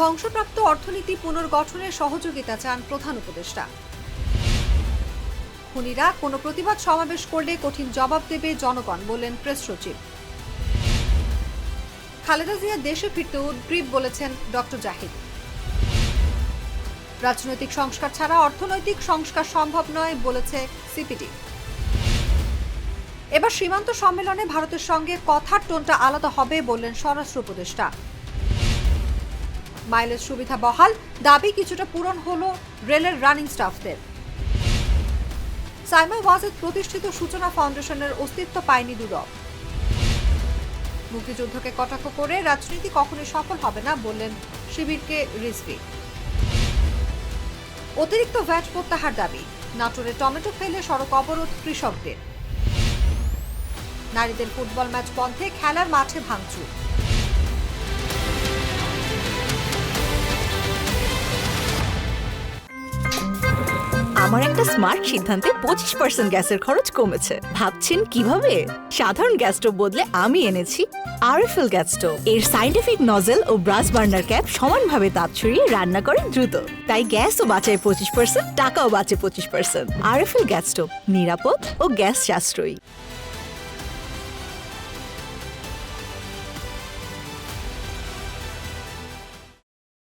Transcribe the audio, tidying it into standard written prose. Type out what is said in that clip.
ধ্বংসপ্রাপ্ত অর্থনীতি পুনর্গঠনে সহযোগিতা চান প্রধান উপদেষ্টা। খুনিরা কোনো প্রতিবাদ সমাবেশ করলে কঠিন জবাব দেবে জনগণ, বললেন প্রেস সচিব। খালেদা জিয়া দেশে ফিরতে উদ্গ্রীব, বলেছেন ডক্টর জাহিদ। রাজনৈতিক সংস্কার ছাড়া অর্থনৈতিক সংস্কার সম্ভব নয়, বলেছে সিপিডি। এবার সীমান্ত সম্মেলনে ভারতের সঙ্গে কথার টোনটা আলাদা হবে, বললেন স্বরাষ্ট্র উপদেষ্টা। মাইলেজ সুবিধা বহাল, দাবি কিছুটা পূরণ হলো রেলের রানিং স্টাফদের। সাইমা ওয়াজেদ প্রতিষ্ঠিত সূচনা ফাউন্ডেশনের অস্তিত্ব পায়নি দুদক। মুক্তিযুদ্ধকে কটাক্ষ করে রাজনীতি কখনোই সফল হবে না, বললেন শিবিরকে রিজভী। অতিরিক্ত ভ্যাট প্রত্যাহার দাবি, নাটোরে টমেটো ফেলে সড়ক অবরোধ কৃষকদের। নারীদের ফুটবল ম্যাচ বন্ধে খেলার মাঠে ভাঙচুর। আমার একটা স্মার্ট সিদ্ধান্তে 25% গ্যাসের খরচ কমেছে। ভাবছেন কিভাবে? সাধারণ গ্যাস স্টোভ বদলে আমি এনেছি আরএফএল গ্যাস স্টোভ। এর সাইন্টিফিক নজেল ও ব্রাস বার্নার ক্যাপ সমানভাবে তাপ ছড়িয়ে রান্না করে দ্রুত, তাই গ্যাসও বাঁচায় 25%, টাকাও বাঁচে 25%। আরএফএল গ্যাস স্টোভ নিরাপদ ও গ্যাস সাশ্রয়ী।